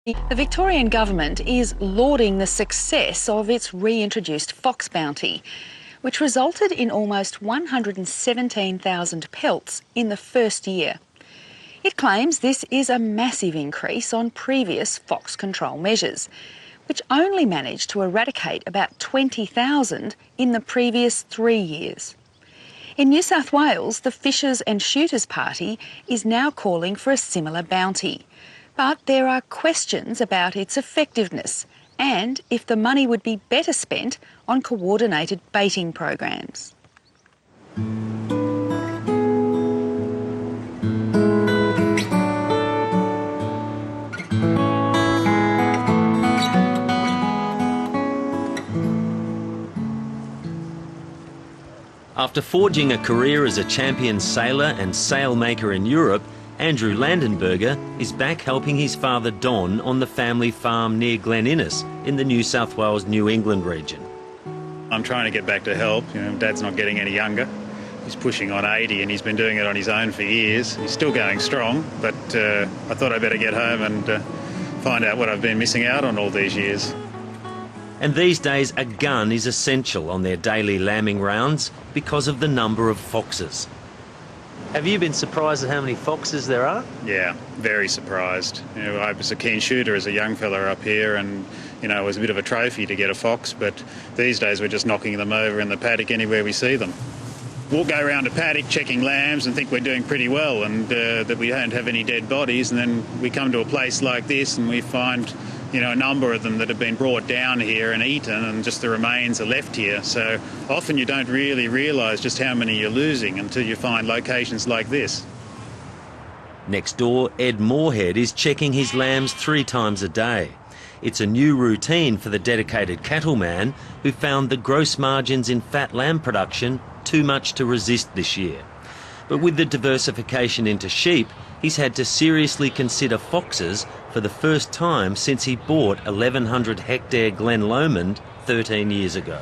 The Victorian government is lauding the success of its reintroduced fox bounty, which resulted in almost 117,000 pelts in the first year. It claims this is a massive increase on previous fox control measures, which only managed to eradicate about 20,000 in the previous 3 years. In New South Wales, the Fishers and Shooters Party is now calling for a similar bounty. But there are questions about its effectiveness and if the money would be better spent on coordinated baiting programs. After forging a career as a champion sailor and sailmaker in Europe, Andrew Landenberger is back helping his father Don on the family farm near Glen Innes in the New South Wales New England region. I'm trying to get back to help. Dad's not getting any younger. He's pushing on 80 and he's been doing it on his own for years. He's still going strong, but I thought I'd better get home and find out what I've been missing out on all these years. And these days a gun is essential on their daily lambing rounds because of the number of foxes. Have you been surprised at how many foxes there are? Yeah, very surprised. I was a keen shooter as a young fella up here and, it was a bit of a trophy to get a fox, but these days we're just knocking them over in the paddock anywhere we see them. We'll go around a paddock checking lambs and think we're doing pretty well and that we don't have any dead bodies, and then we come to a place like this and we find a number of them that have been brought down here and eaten, and just the remains are left here. So often you don't really realise just how many you're losing until you find locations like this. Next door, Ed Moorhead is checking his lambs 3 times a day. It's a new routine for the dedicated cattleman who found the gross margins in fat lamb production too much to resist this year. But with the diversification into sheep, he's had to seriously consider foxes for the first time since he bought 1,100 hectare Glen Lomond 13 years ago.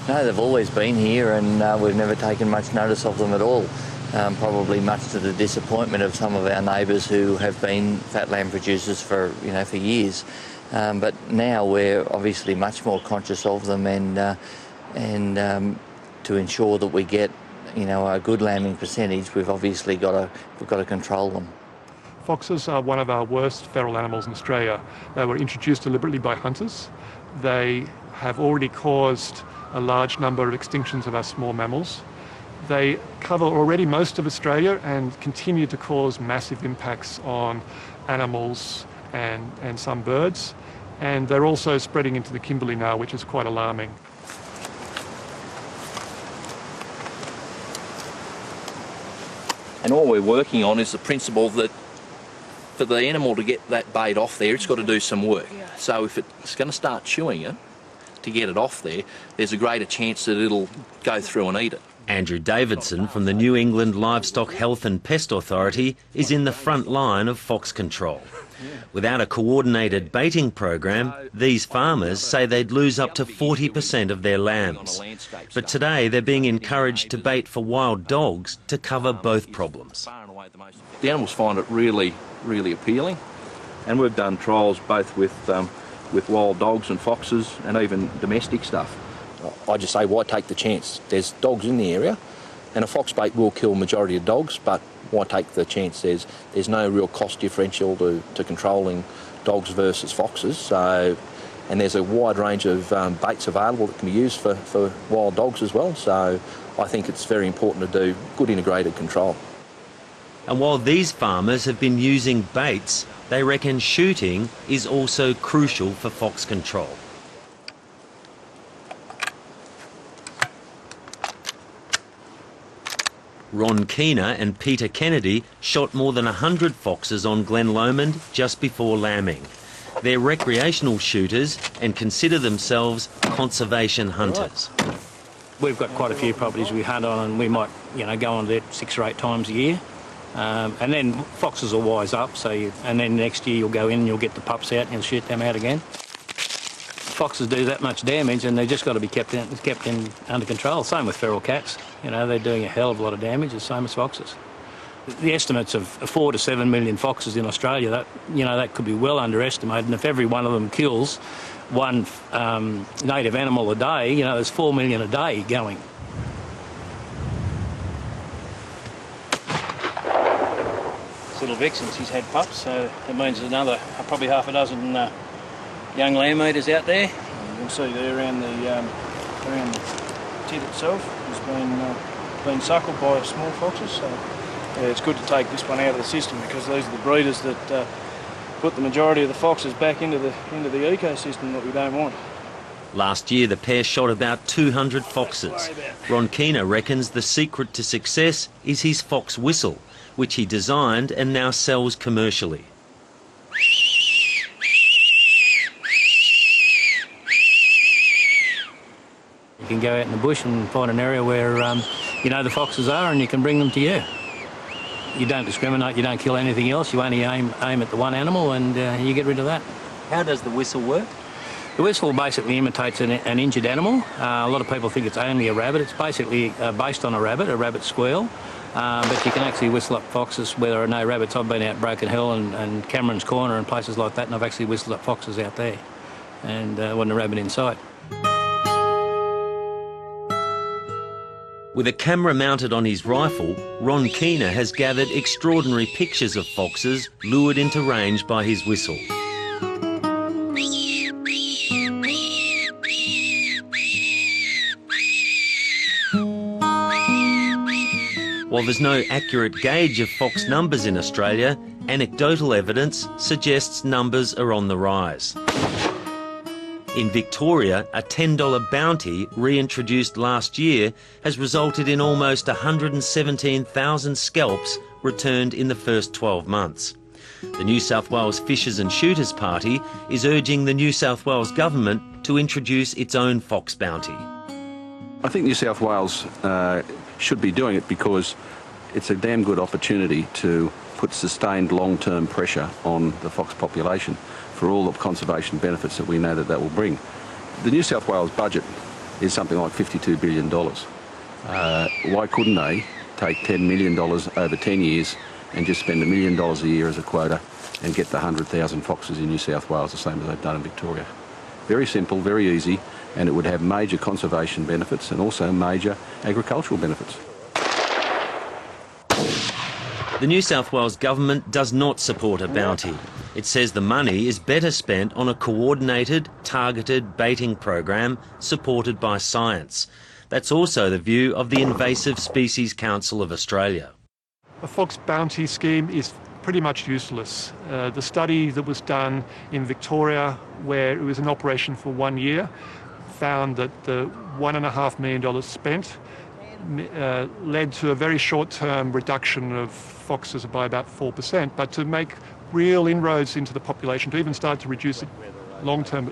No, they've always been here and we've never taken much notice of them at all. Probably much to the disappointment of some of our neighbours who have been fat lamb producers for years. But now we're obviously much more conscious of them and to ensure that we get a good lambing percentage, we've obviously got to control them. Foxes are one of our worst feral animals in Australia. They were introduced deliberately by hunters. They have already caused a large number of extinctions of our small mammals. They cover already most of Australia and continue to cause massive impacts on animals and some birds. And they're also spreading into the Kimberley now, which is quite alarming. And all we're working on is the principle that for the animal to get that bait off there, it's got to do some work. So if it's going to start chewing it to get it off there, there's a greater chance that it'll go through and eat it. Andrew Davidson from the New England Livestock Health and Pest Authority is in the front line of fox control. Without a coordinated baiting program, these farmers say they'd lose up to 40% of their lambs. But today they're being encouraged to bait for wild dogs to cover both problems. The animals find it really, really appealing, and we've done trials both with wild dogs and foxes and even domestic stuff. I just say, why take the chance? There's dogs in the area, and a fox bait will kill a majority of dogs, but why take the chance? There's no real cost differential to controlling dogs versus foxes. So, and there's a wide range of baits available that can be used for wild dogs as well. So I think it's very important to do good integrated control. And while these farmers have been using baits, they reckon shooting is also crucial for fox control. Ron Keener and Peter Kennedy shot more than 100 foxes on Glen Lomond just before lambing. They're recreational shooters and consider themselves conservation hunters. We've got quite a few properties we hunt on, and we might, go on there 6 or 8 times a year. And then foxes will wise up, and then next year you'll go in and you'll get the pups out and you'll shoot them out again. Foxes do that much damage, and they've just got to be kept under control. Same with feral cats. They're doing a hell of a lot of damage, the same as foxes. The estimates of 4 to 7 million foxes in Australia, that could be well underestimated, and if every one of them kills one native animal a day, there's 4 million a day going. This little vixen, she's had pups, so that means there's another probably half a dozen young lamb eaters out there. You can see there around the tit itself has been suckled by small foxes. So yeah, it's good to take this one out of the system, because these are the breeders that put the majority of the foxes back into the ecosystem that we don't want. Last year, the pair shot about 200 foxes. Ron Keener reckons the secret to success is his fox whistle, which he designed and now sells commercially. You can go out in the bush and find an area where the foxes are, and you can bring them to you. You don't discriminate, you don't kill anything else, you only aim at the one animal, and you get rid of that. How does the whistle work? The whistle basically imitates an injured animal. A lot of people think it's only a rabbit. It's basically based on a rabbit squeal. But you can actually whistle up foxes where there are no rabbits. I've been out Broken Hill and Cameron's Corner and places like that, and I've actually whistled up foxes out there, and wasn't a rabbit in sight. With a camera mounted on his rifle, Ron Keener has gathered extraordinary pictures of foxes lured into range by his whistle. While there's no accurate gauge of fox numbers in Australia, anecdotal evidence suggests numbers are on the rise. In Victoria, a $10 bounty reintroduced last year has resulted in almost 117,000 scalps returned in the first 12 months. The New South Wales Fishers and Shooters Party is urging the New South Wales government to introduce its own fox bounty. I think New South Wales should be doing it because it's a damn good opportunity to put sustained long-term pressure on the fox population for all the conservation benefits that we know that will bring. The New South Wales budget is something like $52 billion. Why couldn't they take $10 million over 10 years and just spend $1 million a year as a quota and get the 100,000 foxes in New South Wales, the same as they've done in Victoria? Very simple, very easy, and it would have major conservation benefits and also major agricultural benefits. The New South Wales government does not support a bounty. It says the money is better spent on a coordinated, targeted baiting program supported by science. That's also the view of the Invasive Species Council of Australia. A fox bounty scheme is pretty much useless. The study that was done in Victoria, where it was in operation for 1 year, found that the $1.5 million spent led to a very short-term reduction of foxes by about 4%, but to make real inroads into the population, to even start to reduce it long-term,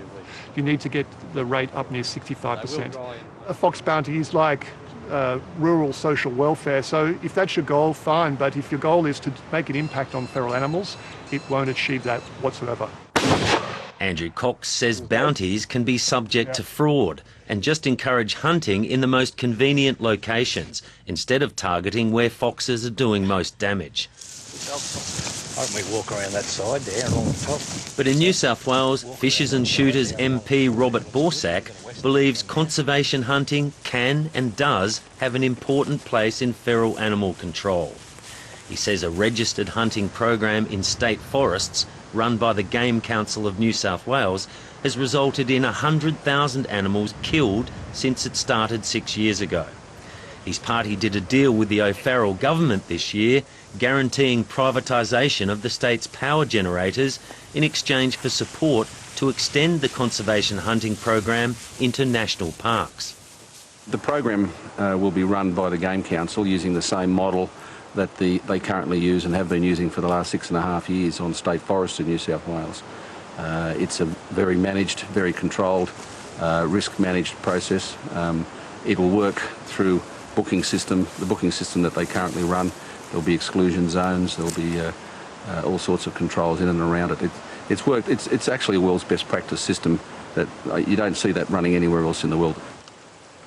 you need to get the rate up near 65%. A fox bounty is like rural social welfare, so if that's your goal, fine, but if your goal is to make an impact on feral animals, it won't achieve that whatsoever. Andrew Cox says bounties can be subject to fraud and just encourage hunting in the most convenient locations instead of targeting where foxes are doing most damage. I think we walk around that side there along the top. But in New South Wales, Fishers and Shooters MP Robert Borsak believes conservation hunting can and does have an important place in feral animal control. He says a registered hunting program in state forests run by the Game Council of New South Wales has resulted in 100,000 animals killed since it started 6 years ago. His party did a deal with the O'Farrell government this year, guaranteeing privatisation of the state's power generators in exchange for support to extend the conservation hunting program into national parks. The program will be run by the Game Council using the same model that they currently use and have been using for the last 6.5 years on state forests in New South Wales. It's a very managed, very controlled, risk-managed process. It'll work through the booking system that they currently run. There'll be exclusion zones, there'll be all sorts of controls in and around it. It's actually a world's best practice system that you don't see that running anywhere else in the world.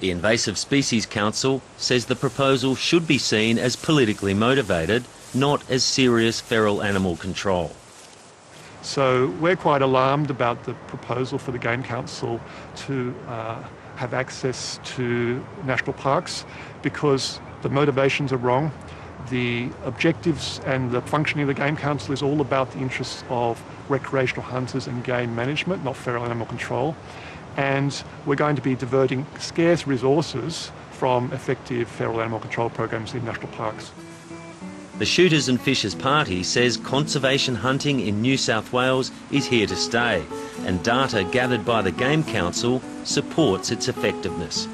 The Invasive Species Council says the proposal should be seen as politically motivated not as serious feral animal control. So we're quite alarmed about the proposal for the Game Council to have access to national parks, because the motivations are wrong. The objectives and the functioning of the Game Council is all about the interests of recreational hunters and game management, not feral animal control. And we're going to be diverting scarce resources from effective feral animal control programs in national parks. The Shooters and Fishers Party says conservation hunting in New South Wales is here to stay, and data gathered by the Game Council supports its effectiveness.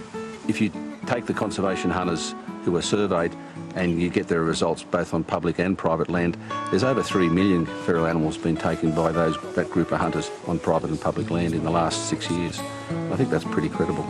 If you take the conservation hunters who were surveyed and you get their results both on public and private land, there's over 3 million feral animals been taken by that group of hunters on private and public land in the last 6 years. I think that's pretty credible.